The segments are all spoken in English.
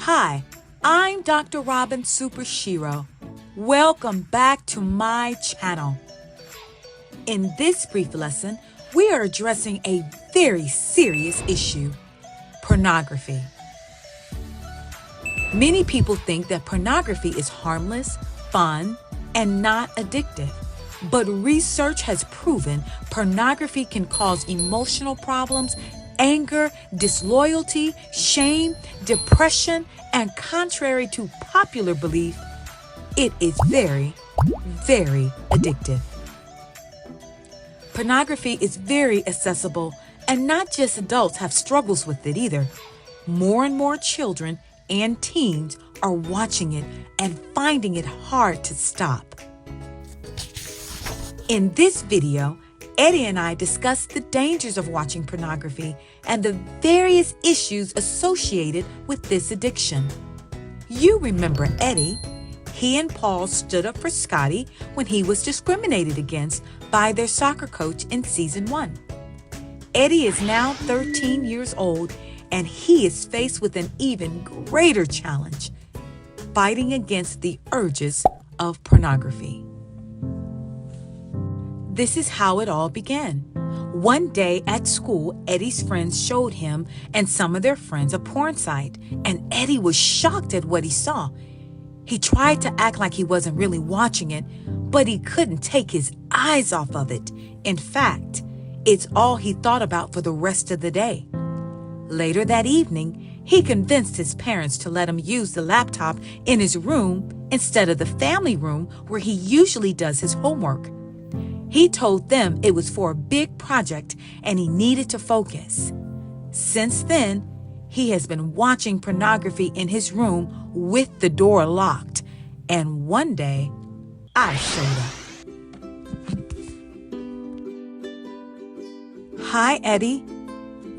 Hi, I'm Dr. Robin Supershiro. Welcome back to my channel. In this brief lesson, we are addressing a very serious issue: pornography. Many people think that pornography is harmless, fun, and not addictive. But research has proven pornography can cause emotional problems, anger, disloyalty, shame, depression, and contrary to popular belief, it is very, very addictive. Pornography is very accessible, and not just adults have struggles with it either. More and more children and teens are watching it and finding it hard to stop. In this video, Eddie and I discussed the dangers of watching pornography and the various issues associated with this addiction. You remember Eddie. He and Paul stood up for Scotty when he was discriminated against by their soccer coach in season 1. Eddie is now 13 years old, and he is faced with an even greater challenge: fighting against the urges of pornography. This is how it all began. One day at school, Eddie's friends showed him and some of their friends a porn site, and Eddie was shocked at what he saw. He tried to act like he wasn't really watching it, but he couldn't take his eyes off of it. In fact, it's all he thought about for the rest of the day. Later that evening, he convinced his parents to let him use the laptop in his room instead of the family room where he usually does his homework. He told them it was for a big project and he needed to focus. Since then, he has been watching pornography in his room with the door locked. And one day, I showed up. Hi, Eddie.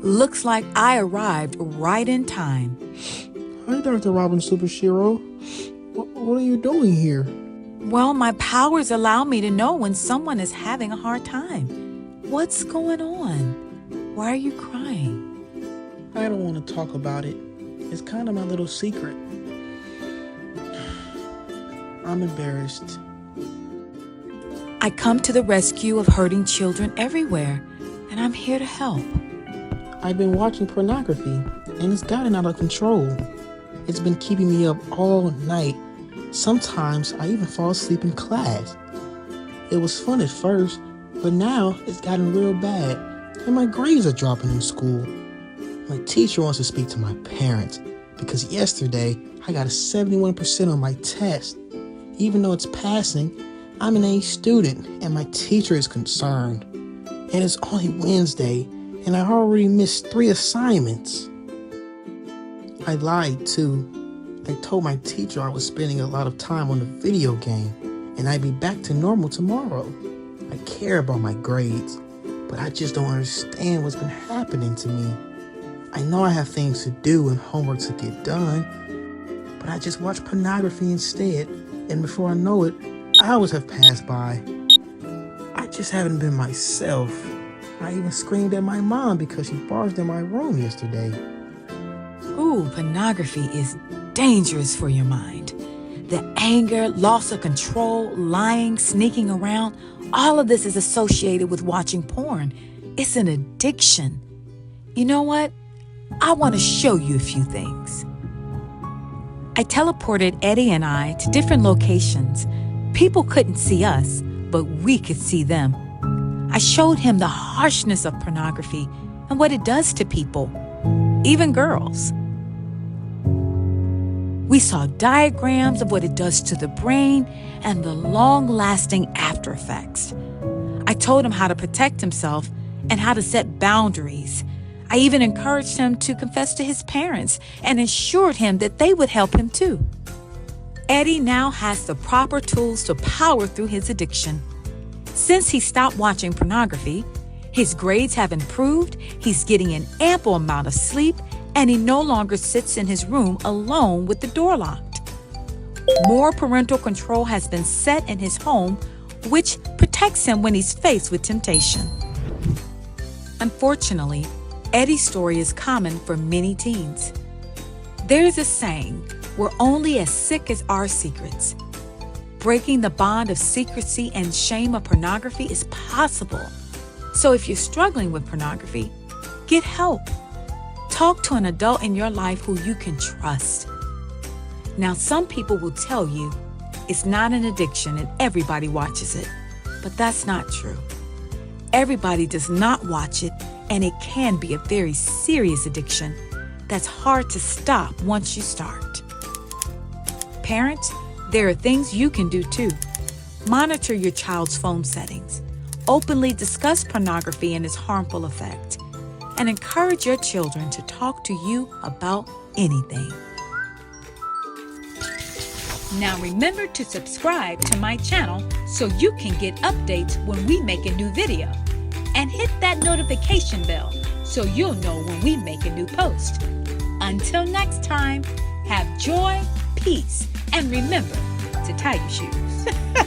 Looks like I arrived right in time. Hi, Dr. Robin Supershiro. What are you doing here? Well, my powers allow me to know when someone is having a hard time. What's going on? Why are you crying? I don't want to talk about it. It's kind of my little secret. I'm embarrassed. I come to the rescue of hurting children everywhere, and I'm here to help. I've been watching pornography, and it's gotten out of control. It's been keeping me up all night. Sometimes I even fall asleep in class. It was fun at first, but now it's gotten real bad, and my grades are dropping in school. My teacher wants to speak to my parents because yesterday I got a 71% on my test. Even though it's passing, I'm an A student, and my teacher is concerned. And it's only Wednesday, and I already missed 3 assignments. I lied too. I told my teacher I was spending a lot of time on the video game, and I'd be back to normal tomorrow. I care about my grades, but I just don't understand what's been happening to me. I know I have things to do and homework to get done, but I just watch pornography instead, and before I know it, hours have passed by. I just haven't been myself. I even screamed at my mom because she barged in my room yesterday. Ooh, pornography is dangerous for your mind. The anger, loss of control, lying, sneaking around, all of this is associated with watching porn. It's an addiction. You know what? I want to show you a few things. I teleported Eddie and I to different locations. People couldn't see us, but we could see them. I showed him the harshness of pornography and what it does to people, even girls. We saw diagrams of what it does to the brain and the long-lasting after effects. I told him how to protect himself and how to set boundaries. I even encouraged him to confess to his parents and assured him that they would help him too. Eddie now has the proper tools to power through his addiction. Since he stopped watching pornography, his grades have improved, he's getting an ample amount of sleep, and he no longer sits in his room alone with the door locked. More parental control has been set in his home, which protects him when he's faced with temptation. Unfortunately, Eddie's story is common for many teens. There's a saying, we're only as sick as our secrets. Breaking the bond of secrecy and shame of pornography is possible. So if you're struggling with pornography, get help. Talk to an adult in your life who you can trust. Now, some people will tell you it's not an addiction and everybody watches it, but that's not true. Everybody does not watch it, and it can be a very serious addiction that's hard to stop once you start. Parents, there are things you can do too. Monitor your child's phone settings. Openly discuss pornography and its harmful effect. And encourage your children to talk to you about anything. Now remember to subscribe to my channel so you can get updates when we make a new video. And hit that notification bell so you'll know when we make a new post. Until next time, have joy, peace, and remember to tie your shoes.